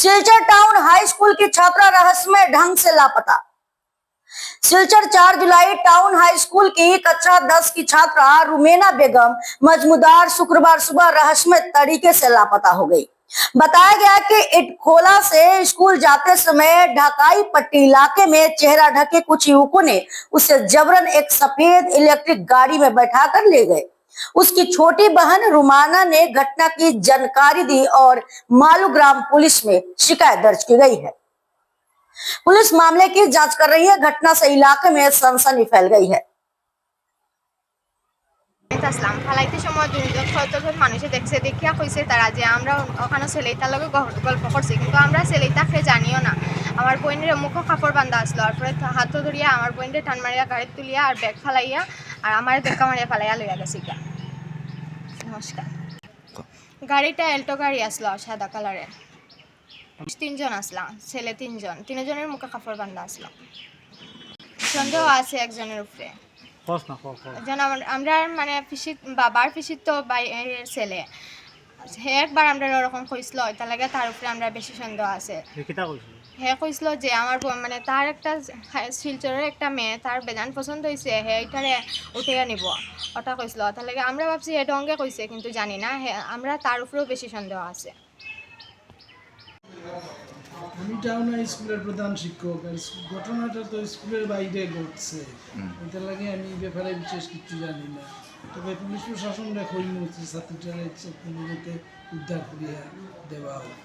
Silchar town high school की छात्रा रहस्यमय ढंग से लापता। सिलचर 4 जुलाई टाउन हाई स्कूल की कक्षा 10 की छात्रा रुमेना बेगम मजमूदार शुक्रवार सुबह रहस्यमय तरीके से लापता हो गई। बताया गया कि इटखोला से स्कूल जाते समय ढाकाई पट्टी इलाके में चेहरा ढके कुछ युवकों ने उसे जबरन एक सफेद इलेक्ट्रिक गाड़ी में बैठाकर ले गए। उसकी छोटी बहन रुमाना ने घटना की जानकारी दी और मालूग्राम पुलिस में शिकायत दर्ज की गई है। पुलिस मामले की जांच कर रही है। घटना से इलाके में सनसनी फैल गई है। আসলাম ফালাইতে সময় দুজন মানুষে দেখছে দেখিয়া কইছে তারা যে আমরা ওখানে ছেলেটার লগে গল্প করছি, কিন্তু আমরা ছেলেটাকে জানিও না। আমার বোনের মুখে কাপড় বান্ধা আসলো, তারপরে হাত ধরিয়া আমার বোনের টান মারিয়া গাড়ি তুলিয়া আর ব্যাগ ফালাইয়া আর আমার ব্যাগটা মারিয়া ফালাইয়া লইয়া গেছে। নমস্কার। গাড়িটা এল্টো গাড়ি আসলো সাদা কালারের। 3 জন আসলাম, ছেলে 3 জন, 3 জনের মুখে কাপড় বান্ধা আসলো। সন্দেহ আছে একজনের উপরে। আমরা মানে বাবার পিসির তো বাইরের ছেলে, হে একবার আমরা ওরকম কইছিল, তার লাগে তার উপরে আমরা বেশি সন্দেহ আছে। হে কইছিল যে আমার মানে তার একটা শিলচরের একটা মেয়ে তার বেজান পছন্দ হয়েছে, হে এটারে উঠে নিব ওটা কইছিল। তার লাগে আমরা ভাবছি হে ডঙ্গে কইছে, কিন্তু জানি না, আমরা তার উপরেও বেশি সন্দেহ আছে। আমি টাউন হাই স্কুলের প্রধান শিক্ষক। ঘটনাটা তো স্কুলের বাইরে ঘটছে, এটা লাগে আমি ব্যাপারে বিশেষ কিছু জানি না। তবে পুলিশ প্রশাসনরা কইমছে ছাত্রীরা কোনো মতে উদ্ধার করিয়া দেওয়া হোক।